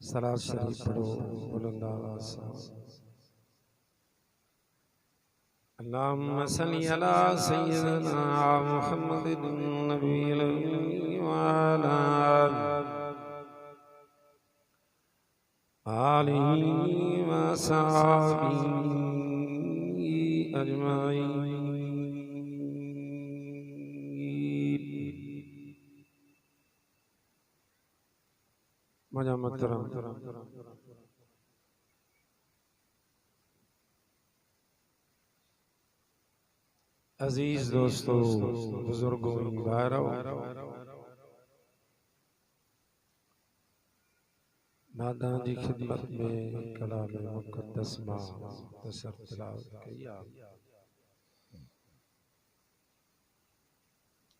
सलात शरीफ पढ़ो बुलंद आवाज़ से। अल्लाहुम्मा सल्ली अला सय्यिदना मुहम्मदिन नबिय्यिल उम्मी व अला आलिहि व अस्हाबिहि अजमाइन। मजा मोहतरम अजीज दोस्तों, बुजुर्गों, भाइयों, नादा जी खिदमत में कलाम मुक़द्दस मां मुख़्तसर तिलावत कया।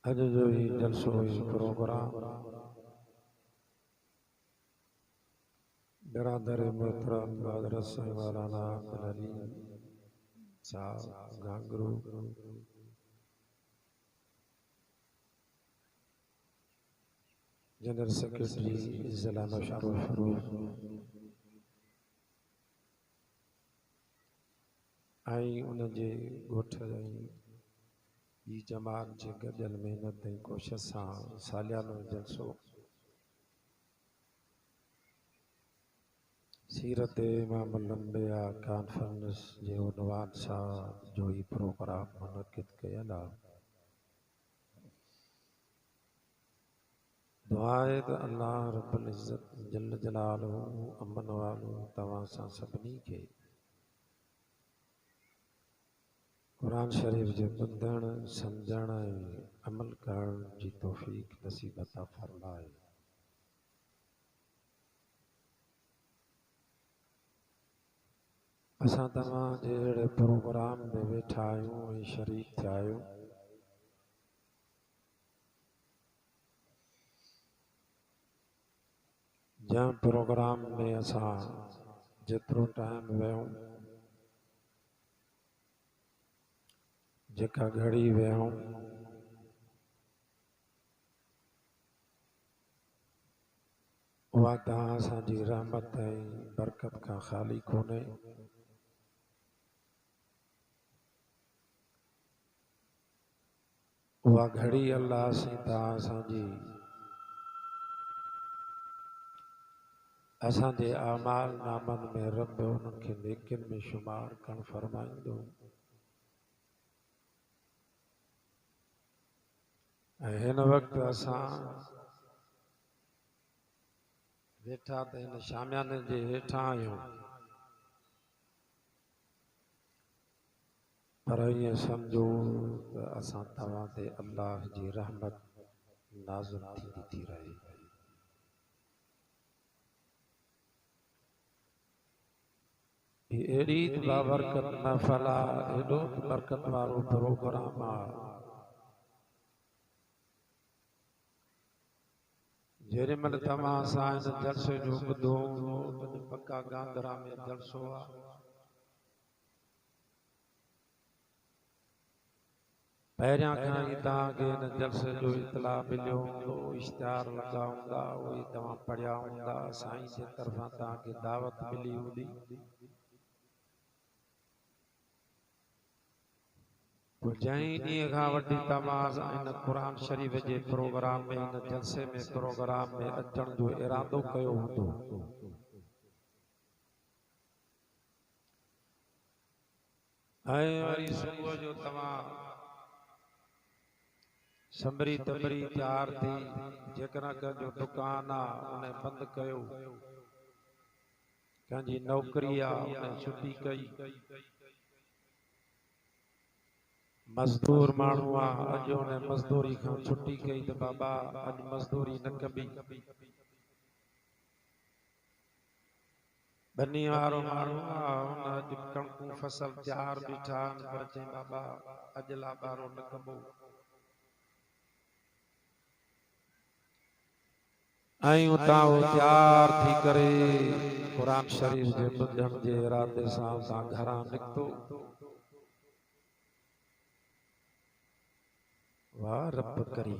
अज जो ही जलसो प्रोग्राम बिरादर मोहतरम हज़रत मौलाना अब्दुल अलीम साहब गांगरू जनरल सेक्रेटरी जिला नौशहरों आई उनजे गोठ जी जमात जे गॾियल महिनत ऐं कोशिश सां सालियानो जलसो सीरत इमामुल अंबिया कॉन्फ्रेंस जे उनवान सां जो ही प्रोग्राम मुनक़िद कयल आहे। दुआ है तो अल्लाह रब्बुल इज़्ज़त जल जलालहू अमन वालो तवां सां सभिनी खे कुरान शरीफ जे ॿुधण सम्झण ऐं अमल करण जी तौफ़ीक़ नसीब अता फरमाए। असां तव्हां जे अहिड़े प्रोग्राम में वेठा आहियूं ऐं शरीक थिया आहियूं जंहिं प्रोग्राम में असां जेतिरो टाइम वियूं जेका घड़ी वियूं उहा तव्हां असांजी रहमत ऐं बरकत खां ख़ाली कोन्हे। उहा घड़ी अल्लाह से तव्हां असांजे आमाल नामनि में रब उन्हनि खे नेकियुनि में शुमार करणु फरमाईंदो ऐं हिन वक़्तु असां वेठा त हिन शामियाने जे हेठां आहियूं पर ये समझो त असां तव्हां ते अल्लाह जी रहमत नाज़िल थी रहे। एड़ी बाबरकत महफ़िल आहे, एॾो बरकत वारो प्रोग्राम आहे। जेॾी महिल तव्हां असां हिन जलसे जो ॿुधो त पक्का गांधरा में जलसो आहे। पहिरियां खां ई तव्हांखे हिन जलसे जो इतला मिलियो हूंदो, इश्तिहार लॻा हूंदा, उहे तव्हां पढ़िया हूंदा, साईं जे तरफ़ां तव्हांखे दावत मिली हूंदी। जंहिं ॾींहं खां वठी तव्हां हिन क़ुरान शरीफ़ जे प्रोग्राम में, हिन जलसे में प्रोग्राम में अचण जो इरादो कयो हूंदो, ऐं वरी सुबुह जो तव्हां संभरी तबरी तयार थी जेकॾहिं कंहिंजो दुकान आहे उन बंदि कयो, कंहिंजी नौकरी आहे उन छुटी कई, मज़दूर माण्हू आहे अॼु उन मज़दूरी खां छुटी कई त बाबा अॼु मज़दूरी न कबी। बनी वारो माण्हू आहे हुन अॼु कणकूं फसल तयार बीठा आहिनि पर चई बाबा अॼु लाॿारो न कबो। ऐं उतां उहो तयार थी करे क़ुरान शरीफ़ जे ॿुधण जे इरादे सां उतां घरां निकितो। वाह रब करी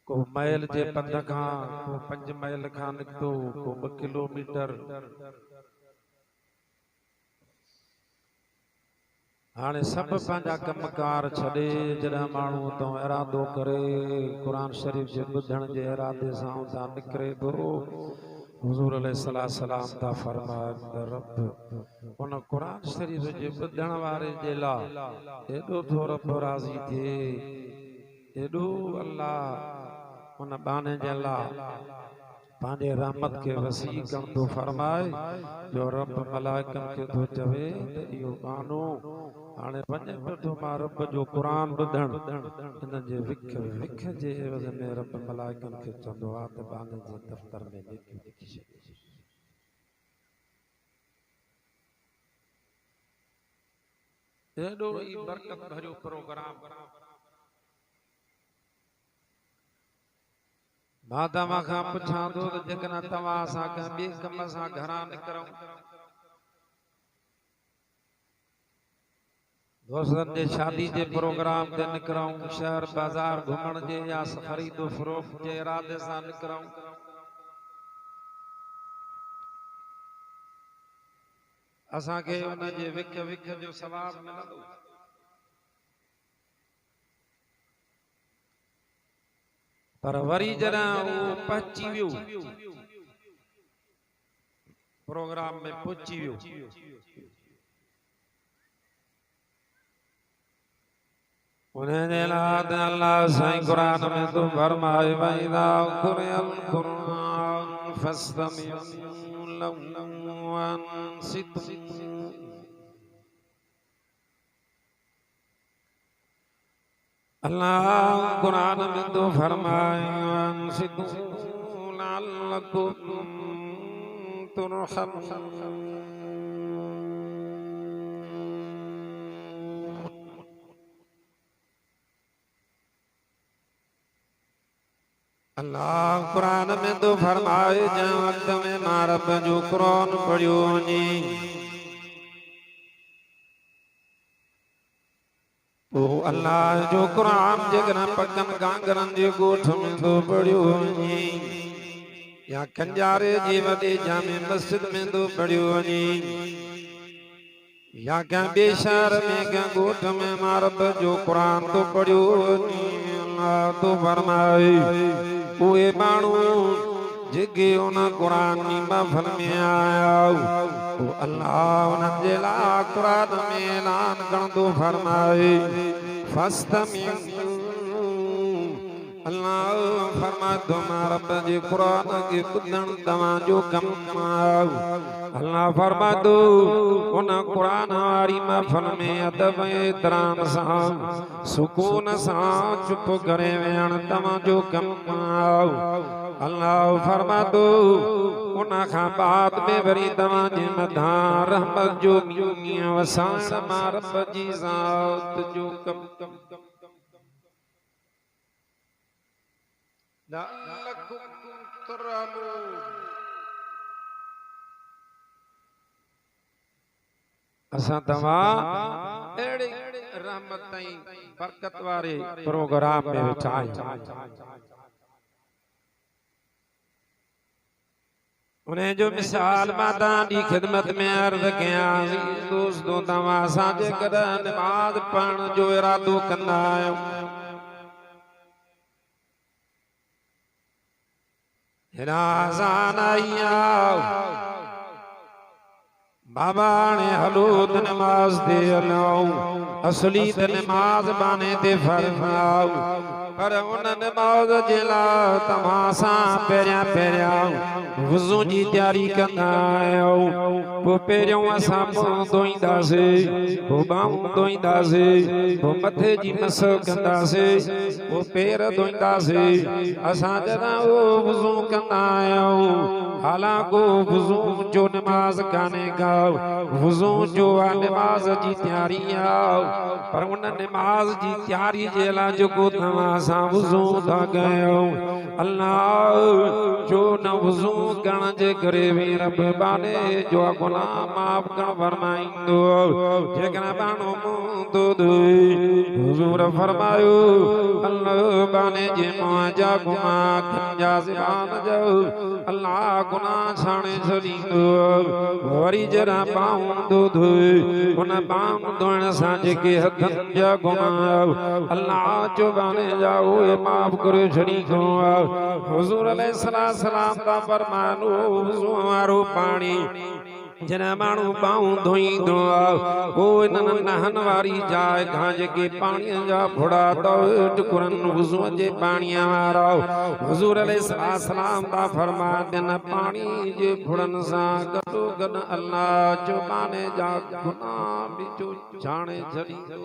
को मैल जे पंध खां, को 5 मैल खां निकितो, को 2 किलोमीटर। हाणे सभु पंहिंजा कमकार छॾे जॾहिं माण्हू उतां इरादो करे क़ुरान शरीफ़ जे ॿुधण जे इरादे सां उतां निकिरे थो, हुज़ूर अलैहिस्सलाम था फरमाइनि रब उन क़ुरान शरीफ़ जे ॿुधण वारे जे लाइ एॾो थो रब राज़ी थिए, एॾो अल्लाह उन बाने जे लाइ पंहिंजे रहमत खे वसी कंदो फरमाए जो रब मलाइकनि खे थो चवे त इहो बानो हाणे वञे पियो मां रब जो क़ुरान ॿुधण, हिन जे विख जे एवज़ में रब मलाइकनि खे चवंदो आहे त बाने जे दफ़्तर में नेकियूं लिखी छॾे। एॾो ई बरकत भरियो प्रोग्राम। मां तव्हां खां पुछां थो त जेकॾहिं तव्हां असां कंहिं ॿिए कम सां घरां निकिरूं, दोस्तनि जे शादी जे प्रोग्राम ते निकिरूं, शहर बाज़ार घुमण जे या ख़रीदो फरोख्त जे इरादे सां निकिरूं, असांखे उन जे विख जो सवाब मिलंदो। पर वरी जॾहिं उहो पहुची वियो, प्रोग्राम में पहुची वियो, उन जे लाइ त अल्लाह साईं क़ुरान में तो फरमाए वइदा क़ुरअल क़ुरआन फस्तमिउ लहु वअनसितू। अल्लाह कुरान में तो फरमाए वअनसितू लअल्लकुम तुरहमून। अल्लाह कुरान में तो फरमाए जंहिं वक़्त में मां रब जो क़ुरान पढ़ियो वञे ओ अल्लाह जो क़ुरान जेकॾहिं पकनि कांगरनि जे ॻोठ में तो पढ़ियो वञे या खंजारे जे वॾे जामे मस्जिद में तो पढ़ियो वञे या कंहिं ॿिए शहर में कंहिं ॻोठ में मां रब जो क़ुरान तो पढ़ियो वञे, अल्लाह तो फरमाए उहे माण्हू जेके उन क़ुरान जी महफ़िल में आया ओ अल्लाह उन्हनि जे लाइ क़ुरान में ऐलान कंदो फरमाए फस्तमिउ। अल्लाह फरमा दो रब जे कुरान के बुधन तवा जो कम अल्लाह फरमा दो उन कुरान वारी महफिल में अदब एतराम सां सुकून सां चुप करे वेहण तवा जो कम अल्लाह फरमा दो उन खां बाद में वरी तवा जे मथा रहमत जो मींहुं वसाण मां रब जी ज़ात जो कम असां तव्हां अहिड़े रहमत ऐं बरकत वारे प्रोग्राम में वेठा आहियूं उन्हें जो मिसाल माता दी खिदमत में अर्ज कयां दोस्तों तव्हां असांजे कॾहिं नमाज़ पढ़ण जो इरादो कंदा आहियो बाबा ने हलो त नमाज दे हलऊं असली त नमाज बाने ते फरमाओ पर उन नमाज जे लाइ तव्हां सां पहिरियां वुज़ू जी तयारी कंदा आहियो पोइ पहिरियों असां मुंहुं धोईंदासीं पोइ ॿाहूं धोईंदासीं पोइ मथे जी मस कंदासीं पोइ पेर धोईंदासीं असां जॾहिं उहो वुज़ू कंदा आहियूं हालांकि वुज़ू जो नमाज कान्हे का वुज़ू जो नमाज जी तयारी आहे पर उन नमाज जी तयारी जे लाइ जेको तव्हां सां वुज़ू था कयो अल्लाह जो न वुज़ू करण जे करे बि रब बाने जो गुनाह माफ़ करण फरमाईंदो जेकॾहिं माण्हू मुंहुं थो धोए हुज़ूर फरमायो अल्लाह बाने जे मुंहं जा गुनाह जा ज़बान जो अल्लाह गुनाह छाणे छॾींदो वरी जरा पाऊं दो धोए उन पाऊं धोइण सां जेके हथनि जा गुनाह अल्लाह जो बाने जा उहे माफ़ करे छॾींदो हुज़ूर अलैहिस्सलाम दा फरमान वुज़ू वारो पाणी जॾहिं माण्हू ॿाहूं धोईंदो आहे इन्हनि नहनि वारी जाइ खां जेके पाणीअ जा फुड़ा टुकरनि वुज़ूअ जे पाणीअ वारा हुज़ूर अलैहिस्सलाम दा फरमान इन पाणी जे फुड़नि सां गॾो गॾु अल्लाह जो बाने जा गुनाह बि जो छाणे छॾींदो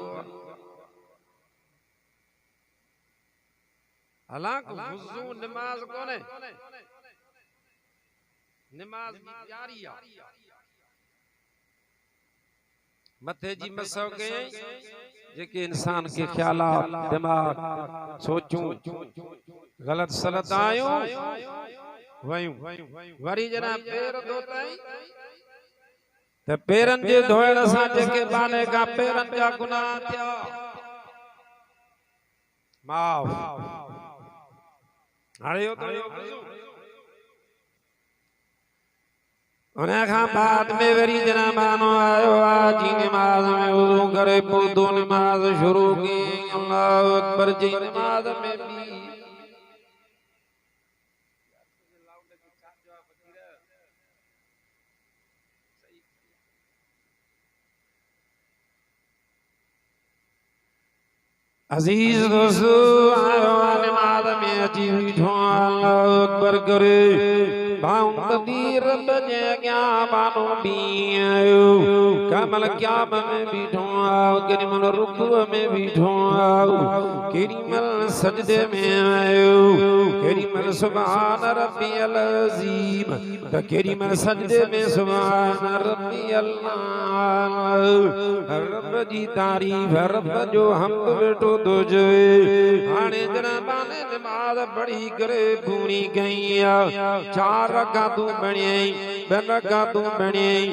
हालांकि वुज़ू नमाज कोन्हे नमाज जी तयारी आहे मथे जी मसो के जेके इंसान के ख्यालात दिमाग सोचूं गलत सलत आयो वयूं वरी जना पैर धोताई त पैरन जे धोइण सां जेके बाने का पैरन जा गुनाह थिया माफ हाणे यो तो उन्हें खां बाद में वरी जना मानो आयो जी नमाज में वुज़ू करे पोइ दो नमाज शुरू की अल्लाहु अकबर जी नमाज में भी अजीज दोस्तों आयो नमाज में अची बीठो अल्लाहु अकबर करे रब जे अॻियां मानो बीह आयो कमल क़याम में बीठो आयो केॾी महिल रुकूअ में बीठो आयो केॾी महिल सजदे में आयो केॾी महिल सुभान रब्बियल अज़ीम त केॾी महिल सजदे में सुभान रब्बियल रब जी तारीफ़ रब जो हम्द वेठो थो चए हाणे जॾहिं माने नमाज़ पढ़ी करे पूरी कई चार रकातूं पढ़ियई ॿ रकातूं पढ़ियई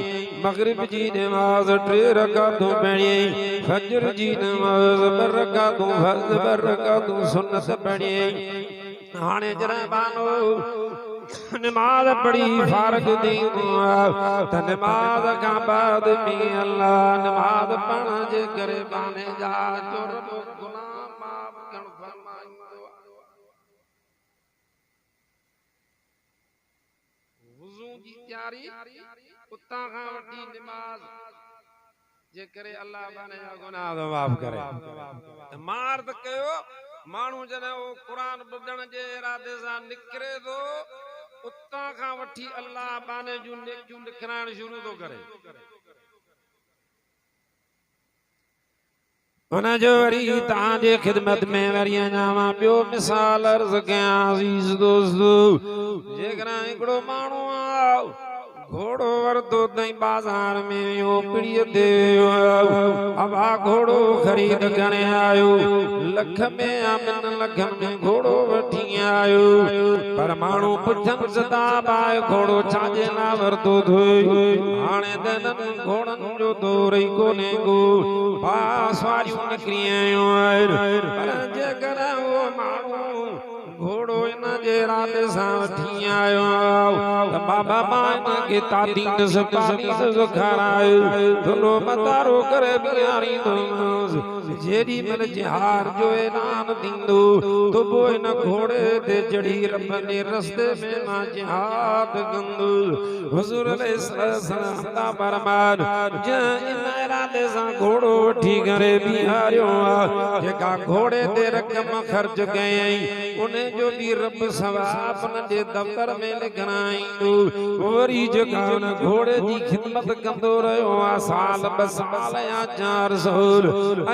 मगरिब जी नमाज़ 3 रकातूं पढ़ियई फजर जी नमाज़ 2 रकातूं फर्ज़ 2 रकातूं सुन्नत पढ़ियई हाणे जॾहिं मानो नमाज पढ़ी फारग थी त नमाज खां बाद भी अल्लाह नमाज पढ़ण जे करे बाने जा जुर्म गुनाह माफ़ करण फरमाईंदो वुज़ू जी तयारी उतां खां वठी नमाज जे करे अल्लाह बाने जा गुनाह माफ़ करे त मार्द कयो माण्हू जॾहिं वो कुरान ॿुधण जे इरादे सां निकिरे थो उतां खां वठी अल्लाह बाने जूं नेकियूं लिखाइण शुरू थो करे उन जो वरी तव्हांजे खिदमत में वरी अञा मां ॿियो मिसाल अर्ज़ कयां अज़ीज़ दोस्तो जेकॾहिं हिकिड़ो माण्हू आहे घोड़ो वरतो तई बाजार में यो पीड़ीअ ते अब आ घोड़ो खरीद करे आयो लख में या ॿिनि लखनि में घोड़ो वठी आयो पर माण्हू पुछनि सदाब आहे घोड़ो छाजे लाइ वरतो थोए हाणे त घोड़नि जो दौर ई कोन्हे को सवारियूं निकिरी आयूं आहिनि पर जेकॾहिं उहो माण्हू घोड़ो इन जे इरादे सां वठी आयो त बाबा मां इनखे तादीन सपानी खाराए थोरो मतारो करे बीहारींदोमांसि जेॾी महिल जिहाद जो ऐलान थींदो त पोइ इन घोड़े ते चढ़ी रब जे रस्ते में मां जिहाद कंदो हुज़ूर अलैहिस्सलाम फरमान जंहिं इन इरादे सां घोड़ो वठी करे बीहारियो आहे जेका घोड़े ते रक़म ख़र्च कयई उन जो भी रब सवाब उन जे दफ़्तर में लिखाईंदो वरी जेका उन घोड़े जी खिदमत कंदो रहियो आहे साल ॿ साल या 4 साल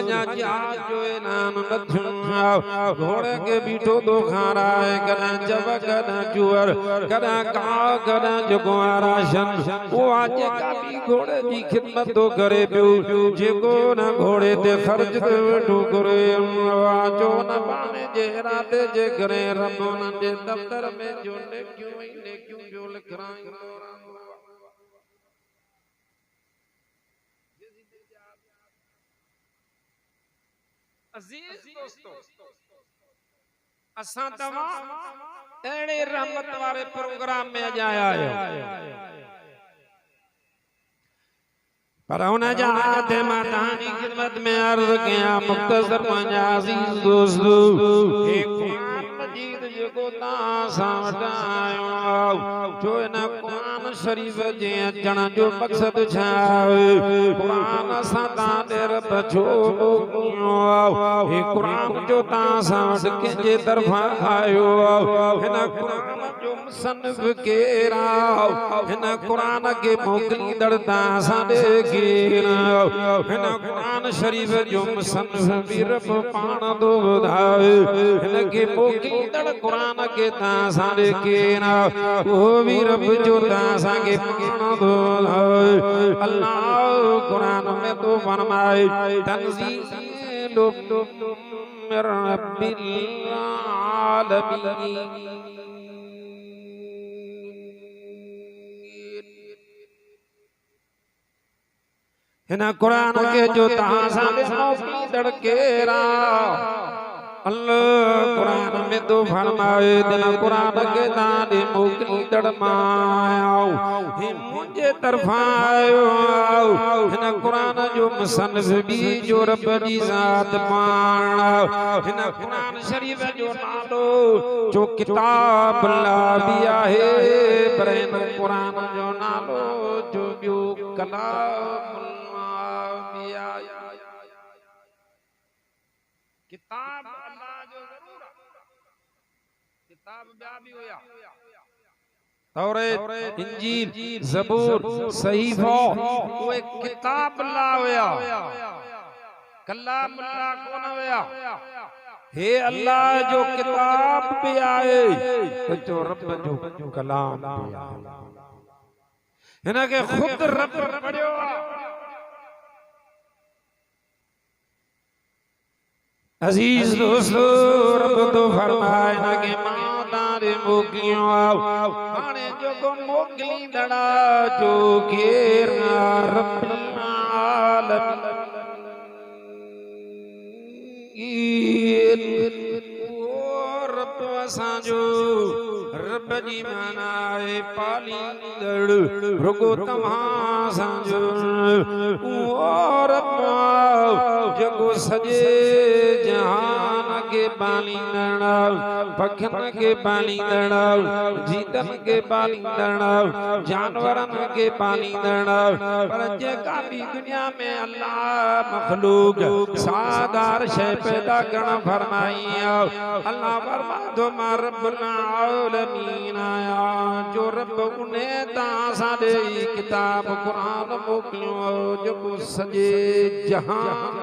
अञा जिहाद जो ऐलान न थियो घोड़े के बीठो तो खाराए कॾहिं जब कॾहिं चूअर कॾहिं काव कॾहिं जेको राशन उहा जेका बि घोड़े जी खिदमत तो करे पियो जेको न घोड़े ते ख़र्च ते वेठो करे चो न पाणे जे इरादे जे करे रब उन्हनि जे दफ़्तर में जो नेकियूं ई नेकियूं जो लिखाईंदो रहंदो अज़ीज़ दोस्तो असां तव्हां अहिड़े रहमत वारे प्रोग्राम में अॼु आया आहियूं पर हुन जा ते मां तव्हांजी खिदमत में अर्ज़ कयां मुख़्तसर मुंहिंजा अज़ीज़ दोस्तो हे क़ुरान मजीद जेको तव्हां सां वटि आयो छो इन क़ुरान शरीफ़ जे अचण जो मक़सद छा आहे क़ुरान असां तव्हां ॾे रब छो मोकिलियो हे क़ुरान जो तव्हां सां वटि कंहिंजे तरफ़ां आयो हिन क़ुरान जो मुसन्निफ़ केरु आहे हिन क़ुरान खे मोकिलींदड़ तव्हां सां ॾे हिन क़ुरान शरीफ़ जो मुसन्निफ़ भी रब पाण थो ॿुधाए हिनखे मोकिलींदड़ क़ुरान खे तव्हां सां ॾे केरु उहो भी रब जो तव्हां सां पाण थो ॿुधाए अल्लाह क़ुरान में तो फरमाए तंज़ील मिन रब्बिल आलमीन हिन क़ुरान के जो तव्हां सां मोकिलींदड़ केरु आहे अल्लाह क़ुरान में तो फरमाए हिन क़ुरान के तव्हां ॾे मोकिलींदड़ मां आहियां हे मुंहिंजे तरफ़ां आयो हिन क़ुरान जो मुसन्निफ़ भी जो रब जी ज़ात पाण हिन क़ुरान शरीफ़ जो नालो जो किताब अल्लाह भी आहे पर हिन क़ुरान जो नालो जो ॿियो कलाम किताब अल्लाह जो ज़रूर किताब ॿिया भी हुया तौरेत इंजील ज़बूर सहीफ़ो उहे किताब अल्लाह हुया कलाम अल्लाह कोन हुया हे अल्लाह जो किताब भी आहे जो रब जो कलाम भी आहे हिनखे खुद रब पढ़ियो अज़ीज़ दोस्तो रब तो फरमाए न के मां तारे मोकिलियो हाणे जेको मोकिलींदड़ जो केरु रब्बुल आलमीन ओ रब असांजो रब रब जी मानाए पालींदड़ रुगो तव्हां संजो ओ रब जगो सजे जहान के पालींदड़ पखिन के पालींदड़ जीतन के पालींदड़ जानवरन के पालींदड़ पर जेका भी दुनिया में अल्लाह मखलूक सादार शय पैदा करण फरमाई अल्लाह फरमा तो रब्बुल आलमीन आया जो रब उन्हें तां साडे किताब कुरान मोकिलियो जो सजे जहान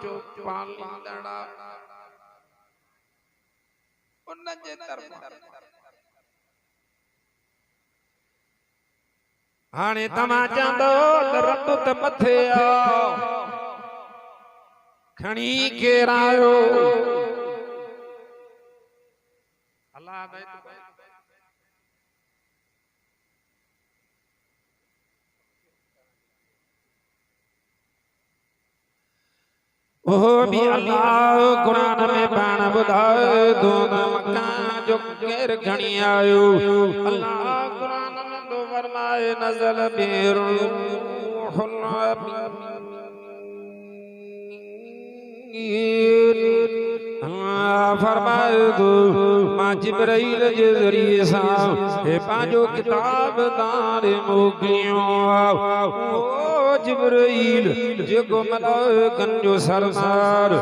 जो पालींदड़ उन जे तरफ हाणे तव्हां चवंदो त रब त मथे आ खणी केर आयो अल्लाह ओहो भी अल्लाह कुरान में पाण ॿुधाए दो मकान जो केर खणी आयो अल्लाह कुरान में तो फरमाए नज़ल बिरूहुल फरमाए दो मां जिब्राइल जे ज़रिए सां हे पंहिंजो किताब तारे मोकिलियो ओ जिब्राइल जेको मलाइकन जो सरदार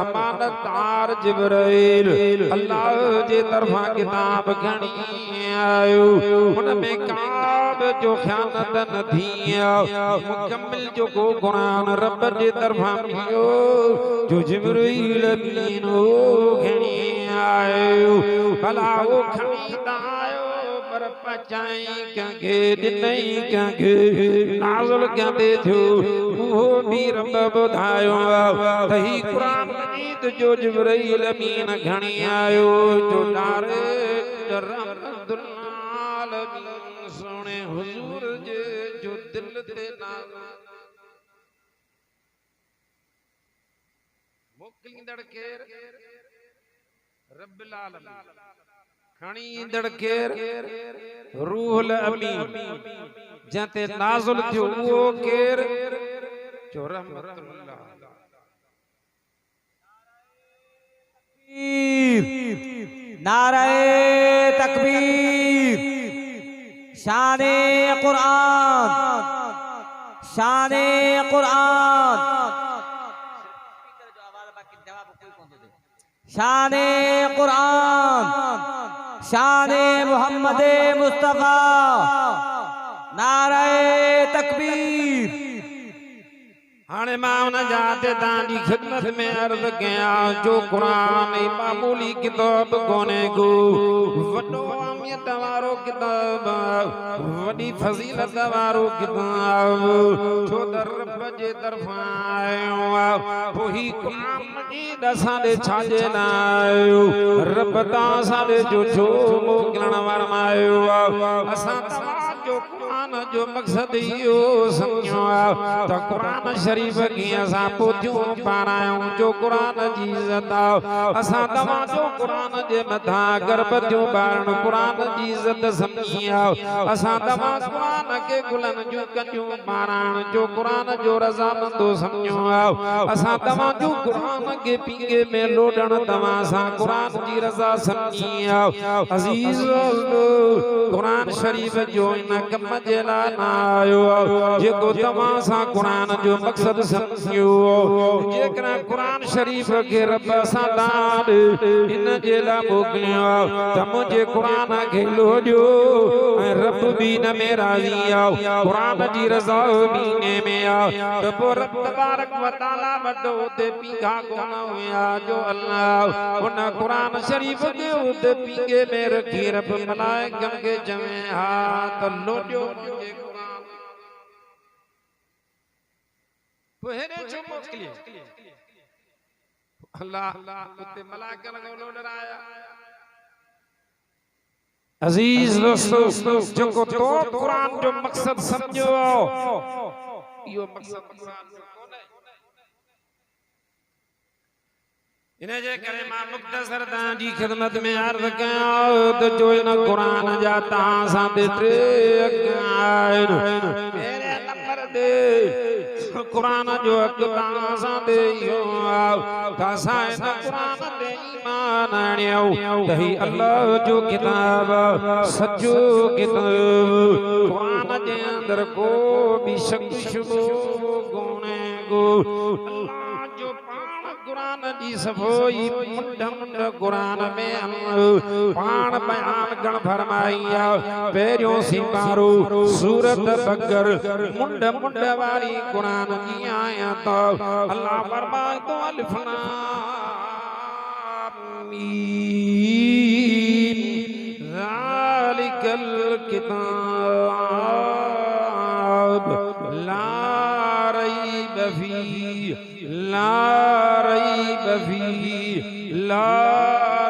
अमानतदार जिब्राइल अल्लाह जे तरफां किताब खणी आयो उन में काब जो ख़यानत न थी मुकम्मल जो को कुरान रब जे तरफां मिलियो जो जिब्राइल अमीन खणी आयो भला वो खणी आयो पर पचाई कंगे दिनई कंगे नाज़िल कंदे थियो वो भी रब ॿुधायो तही कुरान मजीद जो जिब्राइल अमीन खणी आयो जो डारे रहमतुल आलमीन सोने हुजूर जे जो दिल ते नाज़िल मोकिलींदड़ केर रब्बुल आलमीन खणींदड़ केर रूहुल अमीन जते नाज़िल थियो वो केर जो रहमतुल्लाह नारे तकबीर शाने कुरान शाने कुरान शाने कुरान शाने मोहम्मद मुस्तफा नारे तकबीर हाणे मां उन जाते तांजी खिदमत में अर्ज कया जो कुरान मामूली किताब कोने को वडो अहमियत वारो किताब वडी फजीलत वारो किताब जो रब जे तरफां आयो वही कुरान मजीद असांजे छाजे लायो रब तां असांजे जो छो मोकिलण वरमायो असां जो कुरान जो मकसद इहो समझो त कुरान शरीफ की असां पोथियूं पारायूं जो कुरान जी इज़त असां तव्हां जो कुरान जे मथां गरबतियूं ॿारण कुरान जी इज़त समझी असां तव्हां कुरान के गुलन जूं कंजूं पाराण जो कुरान जो रज़ामंदो समझो असां तव्हां जो कुरान के पींगे में लोडण तव्हां सां कुरान जी रज़ा समझी अज़ीज़ कुरान शरीफ जो इन कम जे लाइ न आयो जेको तव्हां सां कुरान जो मकसद समझियो जेकॾहिं कुरान शरीफ के रब सां तां इन जे लाइ मोकिलियो त मुंहिंजे कुरान खे लोॾियो ऐं रब बि न में राज़ी कुरान जी रज़ा महीने में त पोइ रब तबारक व तआला वॾो उते पींघा कोन हुया जो अल्लाह उन कुरान शरीफ खे उते पींघे में रखी रब मलाइकनि खे चवे हा त लोॾियो मुंहिंजे कुरान हेरे छो मोकिलियो अल्लाह उते मलाइकनि खे लोॾराया अजीज दोस्तों जेको तो कुरान जो मकसद समझो इहो मकसद कुरान जो कोन्हे इन्हें जे करे मां मुख्तसर तांजी खिदमत में अर्ज कयां तो जो इन कुरान जा तां दे टे अकाइन मेरे नंबर दे कुरान जो हक तां दे यो तां इन कुरान दे ईमान आणियो तही अल्लाह जो किताब सच्चो किताब कुरान जे अंदर को भी शक शुबो गुणे गो अल्लाह जो कुरान जी सफोई मुंड मुंड कुरान में पाण बयान गण फरमाइया पेरियों सिपारो सूरत बकर मुंड मुंड वाली कुरान जी आया तो अल्लाह फरमाए तो अलिफ लाम मीम ज़ालिकल किताब ला रैब फीह ला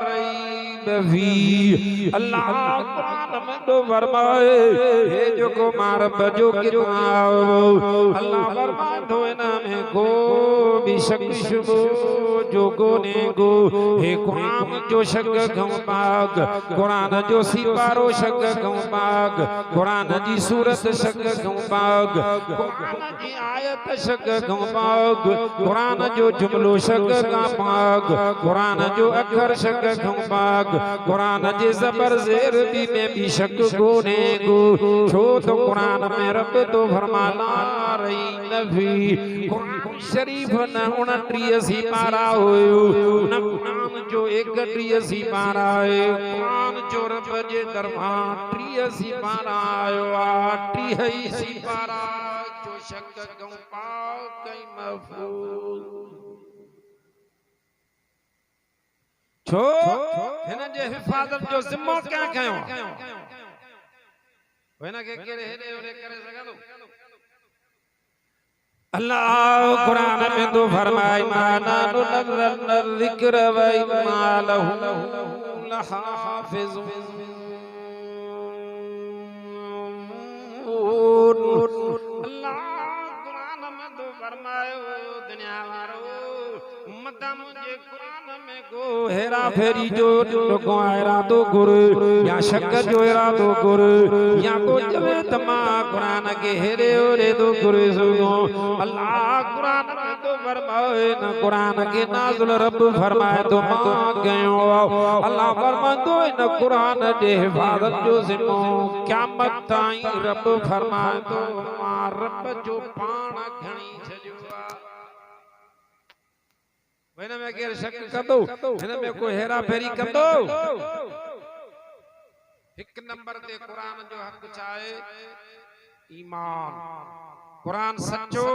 रैब फीह अल्लाह कुरान में तो फरमाए हे जो को मार बजो किताब अल्लाह फरमाए तो इना में को भी शक शुबो जो गोने गो हे कुरान जो शक गम पाग कुरान जो सिपारो शक गम पाग कुरान जी सूरत शक गम पाग कुरान जी आयत शक गम पाग कुरान जो जुमलो शक गम पाग कुरान जो अखर शक गम पाग कुरान जे जबर जेर भी में भी शक गोने गो छो तो कुरान में रब तो फरमाना रही नबी कुरान शरीफ न 29 सिपारा होयो न कुरान जो 31 सिपारा है कुरान जो रब जे दरबार 30 सिपारा आयो आ 30 सिपारा जो शक गम पाक कई महफूज छो हिन जे हिफाजत जो जिम्मो क्या कयो हिन के केरे हेडे ओडे करे सघंदो अल्लाह कुरान में तो फरमाए माना नज़रन ज़िक्र व इन्ना लहु लहाफिज़ून अल्लाह कुरान में तो फरमाए दुनिया वारो उम्मत मुझे कुरान में को हेरा फेरी जो को इरादो गुर या शक जो इरादो गुर या को जवे तमा कुरान के हेरे ओरे दो गुर सुनो अल्लाह कुरान में तो फरमाए न कुरान के नाज़िल रब फरमाए तो मां गयो अल्लाह फरमाए तो इन कुरान जे हिफाजत जो जिम्मो क़यामत ताईं रब फरमाए तो मां रब जो पाण घणी छजो हिन में केर शक कंदो हिन में कोई हेरा फेरी कंदो एक नंबर ते कुरान जो हक चाहे ईमान कुरान सच्चो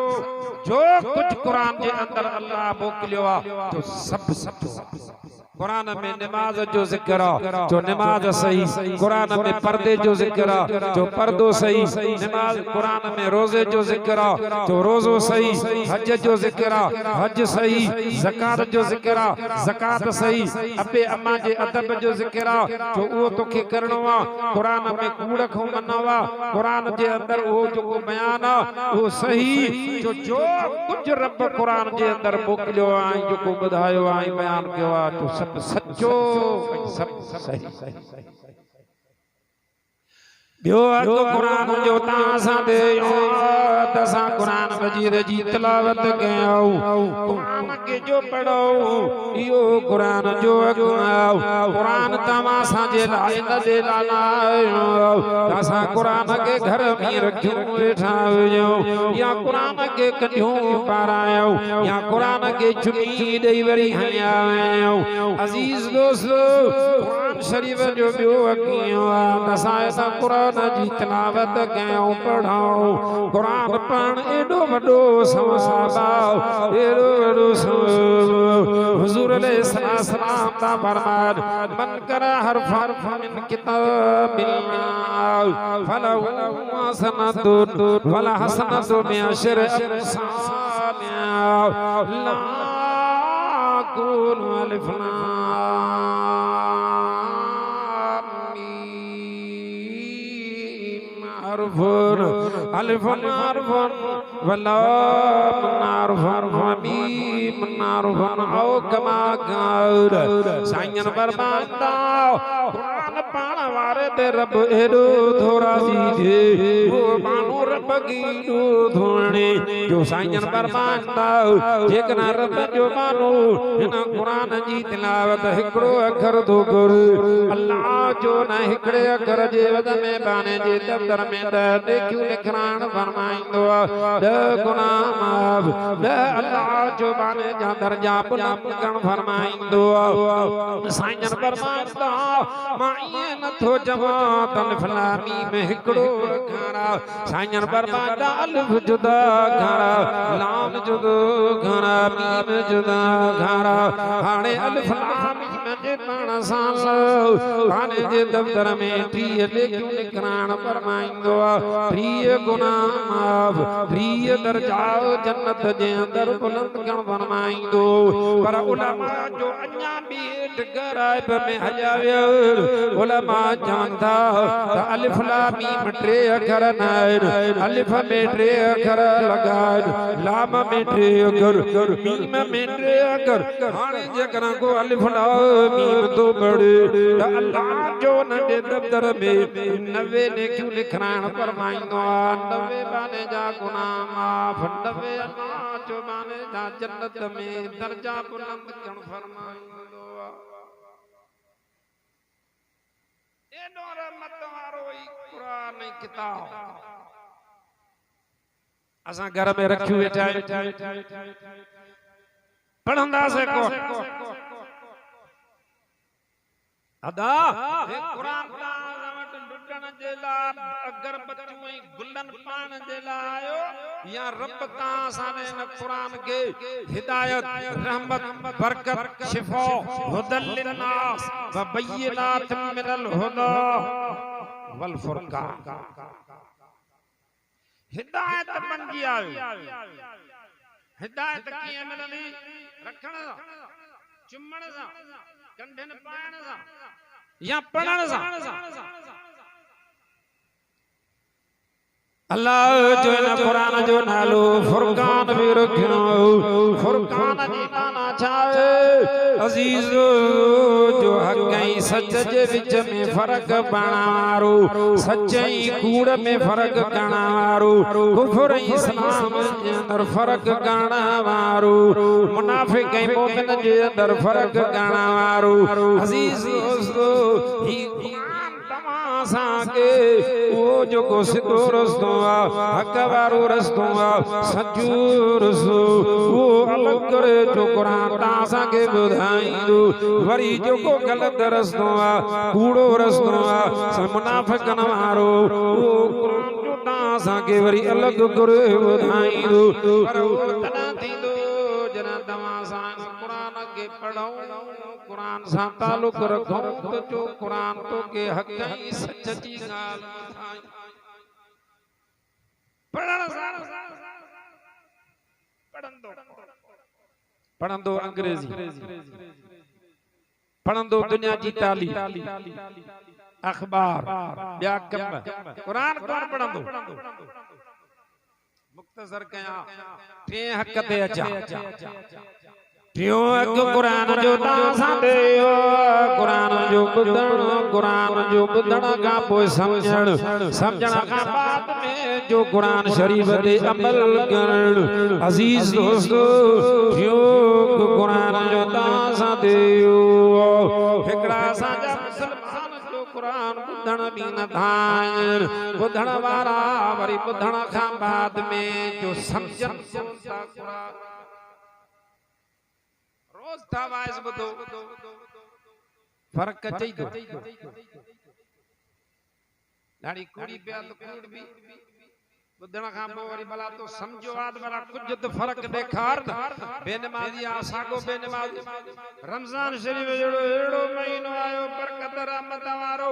जो कुछ कुरान के अंदर अल्लाह मोकिलियो आ तो सब सच्चो कुरान में नमाज जो जिक्र जो नमाज सही कुरान में पर्दे जो जिक्र जो पर्दो सही नमाज कुरान में रोजे जो जिक्र जो रोजो सही हज जो जिक्र हज सही ज़कात जो जिक्र ज़कात सही अबे अम्मा जे अदब जो जिक्र जो वो तोखे करनो आ कुरान में कूड़ खो मनावा कुरान जे अंदर वो जो को बयान आ वो सही जो कुछ रब कुरान जे अंदर मोकिलियो आ जो को बुधायो आ बयान कयो आ तो सब सच्चो सब सही बियो तो कुरान जो तासा दे तसा कुरान मजीद जी तिलावत कयो कुरान के जो पढ़ो यो कुरान जो अगवाओ कुरान तमा सा जे लाए न दे लाना तसा कुरान के घर में रखियो बैठा जो या कुरान के कन्यो पारायो या कुरान के चुनी देई वरी हयायो अजीज दोस्तों कुरान शरीफ जो बियो अगियो तसा ऐसा कुरान जी तिलावत कयो पढ़ाओ कुरान पढ़ एडो वडो सवाब एडो वडो हुजूर अलैहिस्सलाम दा फरमान मन कर हरफ हरफ मिन किताबिल्लाह फलहु हसनतुन वला हसनतु बिअशर अमसालिहा ला कुल अलिफ लाम मारफुन अलिफ मारफुन वलाम मारफुन मीम मारफुन औ कमा गार साईं बरमांदा कुरान पाण वारे ते रब एडो थोरा सीधे वो मानो रब कीडो धोणे जो साईं बरमांदा जेकना रब जो मानो इन कुरान जी तिलावत हिकड़ो अखर तो कर अल्लाह जो न हिकड़े अखर जे वद में बाने जे दफ्तर में दे क्यों लिखरान फरमाइंदो द गुनाह माफ द अल्लाह जो बाने जा दर्जा बुलंद करण फरमाइंदो साईं फरमाइंदा माए नथो जमा तन फलामी में हिकड़ो घारा साईं फरमाइंदा अलिफ जुदा घारा लाम जुदा घारा मीम जुदा घारा हाणे अलिफ लाम मीम जे पाण सां हाणे जे दफ्तर में 30 लेखियूं निकरान फरमाइंदो प्रिय गुनाह माफ प्रिय दर्जा जन्नत जे अंदर बुलंद करण फरमाइंदो पर उलमा जो अञा भी हेठ गराइब में हलिया वियो उलमा चवंदा त अलिफ लाम मीम 3 अखर न अलिफ में 3 अखर लगाइन लाम में 3 अखर मीम में 3 अखर हाणे जेकरा को अलिफ लाम मीम तो बड़े अल्लाह जो नंढे दफ्तर में 90 ने क्यों लिखरान फरमाइंदो 90 बाने जा गुनाह माफ 90 अल्लाह जो बाने जा जन्नत में दर्जा बुलंद करण फरमाइंदो एडो रहमत वारो ई कुरान ई किताब असा घर में रखियो वेठा पढ़ंदा से को अदा कुरान लुटण जे लाइ अगर बच्चों गुलन पाण जे लाइ आयो या रब का साने न कुरान के हिदायत रहमत बरकत शिफा हुदल लिन्नास व बय्यिनात मिनल हुदा वल फुरकान हिदायत बन गई आयो हिदायत कीअं मिलंदी रखण सां चुमण सां कंधन पाण सां या पढ़ण सां अल्लाह जो इन कुरान जो नालो फुरकान भी रखियो फुरकान जी माना छाए अजीज जो हक ऐं सच जे विच में फर्क पाणो सच ऐं कूड़ में फर्क करण वारो कुफर ऐं इस्लाम जे अंदर फर्क करण वारो मुनाफिक ऐं मोमिन जे अंदर फर्क करण वारो अजीज दोस्तो ही के वो जो को सिद्धो रस्तो हक वारो रस्तो सच्चो रस्तो वो अलग करे जो कुरान तासा के बुधाईंदो वरी जो को गलत रस्तो कूड़ो रस्तो मुनाफिकन वारो वो कुरान जो तासा के वरी अलग करे बुधाईंदो पर तना थींदो जना तवा सा कुरान के पढ़ो कुरान सा ताल्लुक रखो तो जो कुरान तो के हक ऐं सच जी गाल पढ़ण पढ़ंदो अंग्रेजी पढ़ंदो दुनिया जी ताली अखबार ॿिया कम कुरान कोन पढ़ंदो मुख्तसर कया 3 हक ते अचा टियों हक कुरान जो तासा देयो कुरान जो बुधण का पोइ समझण का बाद में जो कुरान शरीफ ते अमल करण अजीज दोस्तो टियों कुरान जो तासा देयो हिकड़ा साजा मुसलमान जो कुरान बुधण भी न थायन बुधण वारा वरी बुधण का बाद में जो समझन कुरान रोज था वाइस बुधो फर्क चई दो ॾाढी कूड़ी पिया तो कूड़ भी बुधण खां पोइ वरी भला तो समझो आद भला कुछ तो फर्क ॾेखार बेनमाज़ी सागो बेनमाज़ी रमज़ान शरीफ जहिड़ो अहिड़ो महीनो आयो बरकत रहमत वारो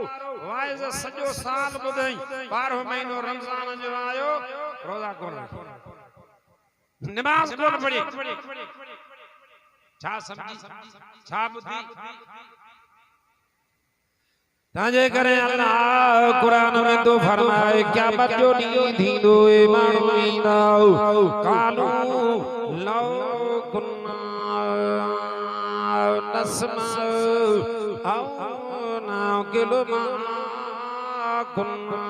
वाइस सॼो साल ॿुधई 12 महीनो रमज़ान जो आयो रोज़ा कोन नमाज कोन पढ़ी छा समझी छा बुद्धि ताजे करे अल्लाह कुरान में तो फरमाए क़यामत जो ॾींहुं थींदो ए माण्हू ईंदा कालू लौ कुन्ना नस्माउ औ नाक़िलु मा कुन्ना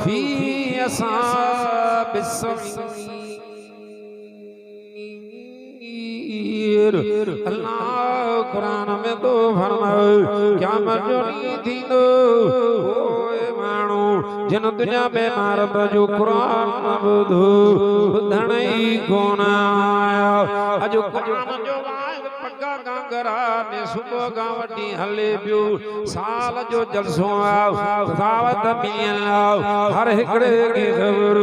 फी असाबिस सईर अल्लाह कुरान में तो फरमाए क़यामत जो ॾींहुं थींदो ओए माण्हू जिन दुनिया में मार बजो कुरान ॿुधो ॿुधण ई कोन आया अॼु कुरान जो पग्गा गांगरा ने सुबह खां वठी हले पियो साल जो जलसो दावत मिलियल हर हिकिड़े खे ख़बर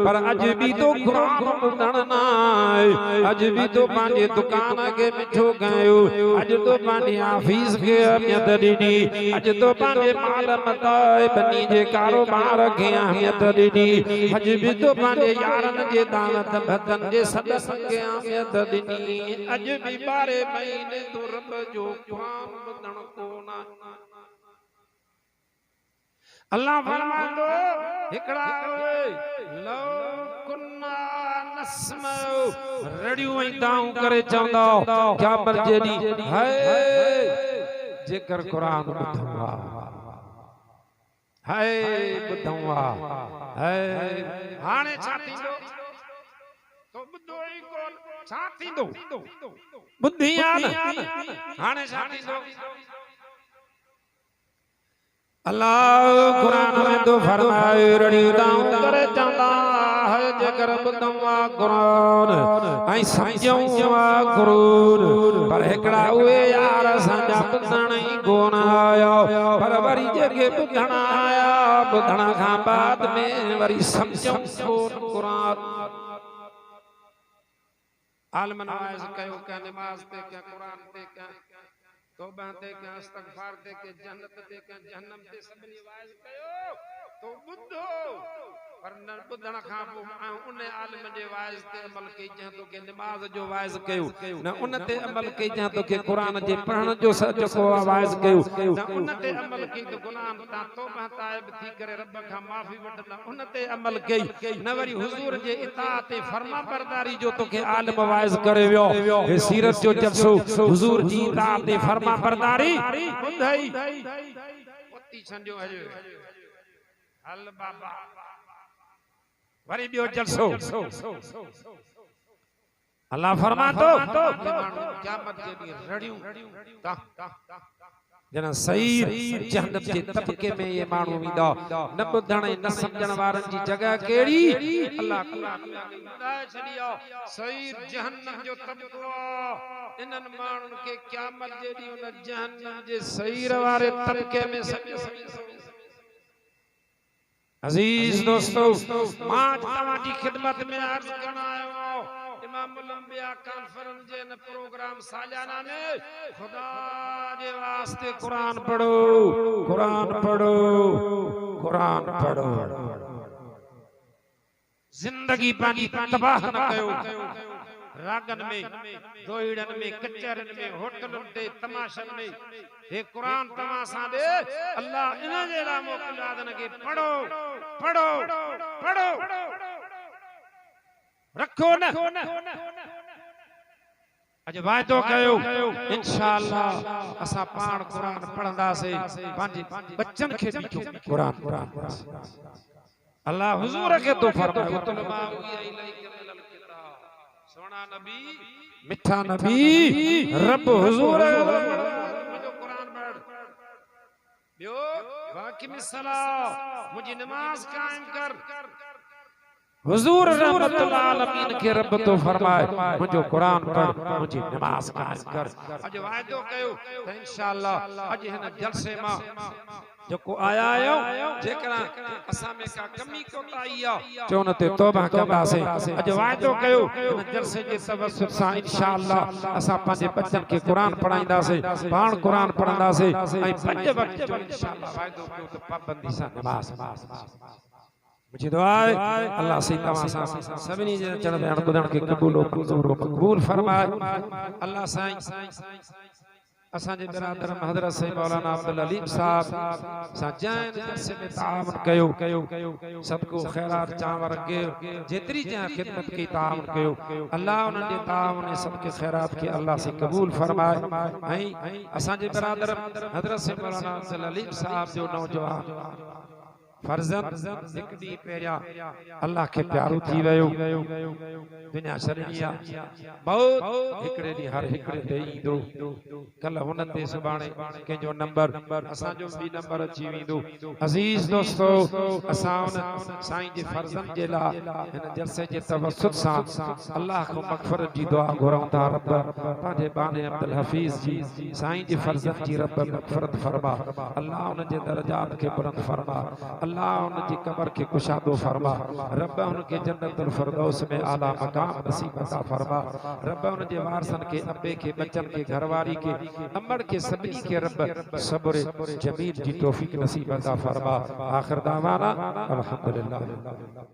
पर अॼु बि तो कुरान ॿुधण न आहे अॼु बि तो पंहिंजे दुकान खे मिठो कयो अॼु तो पंहिंजी ऑफिस खे अहमियत ॾिनी अॼु तो पंहिंजे माल मताए बनी जे कारोबार खे अहमियत ॾिनी अॼु बि तो पंहिंजे यारनि जे दावत भतन जे सदस्य खे अहमियत ॾिनी अॼु बि 12 महीने तो रब जो कुरान ॿुधण कोन अल्लाह फरमांदो हिकड़ा लौ कुन्ना नस्मउ रड़ियूं ऐं दाऊं करे चवंदा क़यामत जे ॾींहुं हाय जेकर कुरान ॿुधूं हाय ॿुधूं हाय हाणे छा थींदो तो ॿुधो ई कोन छा थींदो बुद्धि हाणे छा थींदो अल्लाह कुरान में तो फरमाए रड़ियूं दाऊं करे चवंदा है जेकर ॿुधूं कुरान ऐं सम्झूं कुरान पर हिकिड़ा उहे यार असांजा ॿुधण ई कोन आया पर वरी जेके ॿुधण आया ॿुधण खां बाद में वरी सम्झूं कोन कुरान आलम नमाज कयो क्या नमाज ते क्या कुरान ते क्या तौबा ते क्या इस्तगफार ते क्या जन्नत ते क्या जहन्नम ते सभनी वाइज कयो तो ॿुधो पर न ॿुधण खां पोइ उन आलम जे वाइज ते अमल कई जंहिं तोखे नमाज जो वाइज कयो न उन ते अमल कई जंहिं तोखे कुरान जे पढ़ण जो जेको वाइज कयो न उन ते अमल कई त गुनाह तां तौबा ताइब थी करे रब खां माफ़ी वठंदा उन ते अमल कई न वरी हुजूर जे इताअत ते फर्मा बरदारी जो तोखे आलम वाइज करे वियो हे सीरत जो जलसो हुजूर जी इताअत ते फर्मा बरदारी ॿुधई पती छंडियो हल बाबा वरी बियो जलसो अल्लाह फरमातो क़यामत जे ॾींहुं रड़ियूं जना सही जहन्नम जे तबके में ये माण्हू ईंदा न ॿुधण न सम्झण वारनि जी जगह कहिड़ी अल्लाह ॿुधाए छॾियो सही जहन्नम जो तबको इन्हनि माण्हुनि खे क़यामत जे ॾींहुं उन जहन्नम जे सही वारे तबके में अजीज दोस्तों मां तव्हांजी खिदमत में अर्ज करण आयो इमामुल अंबिया कॉन्फ्रेंस जे न प्रोग्राम सालाना में खुदा जे वास्ते कुरान पढ़ो कुरान पढ़ो कुरान पढ़ो जिंदगी पानी तबाह न कयो रागन में दोइड़न में कचरन में होटलन ते तमाशन में हे कुरान तमा सा दे अल्लाह इन जेड़ा मोकलादन के पढ़ो पढ़ो पढ़ो रखो न अज वायदो कयो इंशाअल्लाह असा पाण कुरान पढ़ंदा से पांजी बच्चन के भी कुरान अल्लाह हुजूर के तो फरमायो तुलमा सोना नबी मिठा नबी रब हुजूर जो कुरान पढ़ बियो बाकी में सलाह मुझे नमाज कायम कर हुजूर रहमतुल आलमीन के रब तो फरमाए मुझे कुरान पढ़ मुझे नमाज कायम कर अज वायदो कयो त इंशाअल्लाह अज हिन जलसे मां जो आया आयो जेकरा असा में का कमी कोताई आ चोन ते तौबा कंदासे अज वायदो कयो इन जलसे जे तवसुल सा इंशाअल्लाह असा पांजे बच्चन के कुरान पढ़ाइंदासे पाण कुरान पढ़ंदासे ऐ पंज वक्त जो इंशाअल्लाह वायदो कयो त पाबंदी सा नमाज मुझे दुआ है अल्लाह से तमासा सभनी जे चढ़ भेण ॿुधण के कबूल मंजूर मक़बूल फरमाए अल्लाह साईं असांजे बिरादर हज़रत से मौलाना अब्दुल अलीम साहब साजन जलसे में तावन कयो सबको खैरात चांवर के जेतरी जहां खिदमत की तावन कयो अल्लाह उन्हनि जे तावन सबके खैरात के अल्लाह से कबूल फरमाए ऐं असांजे बिरादर हज़रत से मौलाना अब्दुल अलीम साहब जो नौजवान फर्जंद एक डी पेरिया अल्लाह के प्यारो थी वयो दुनिया शरणिया बहुत हिकड़े दी हर हिकड़े ते ईंदो कल हुन ते सुभाणे के जो नंबर असा जो भी नंबर अची विंदो अजीज दोस्तो असा उन साईं जे फर्जंद जे ला इन जलसे जे तवसुत सा अल्लाह को मगफरत जी दुआ घुरऊं था रब पांजे बाने अब्दुल हफीज जी साईं जे फर्जंद जी रब मगफरत फरमा अल्लाह उन जे दरजात के बुलंद फरमा अल्लाह उनकी कब्र के कुशादो फरमा रब उनके जन्नतुल फिरदौस में आला मकाम नसीब अता फरमा रब उनके वारसन के अब्बे के बच्चन के घरवारी के अम्मड़ के सभी के रब सब्र जमील जी तौफीक नसीब अता फरमा आखिर दावाना अल्हम्दुलिल्लाह।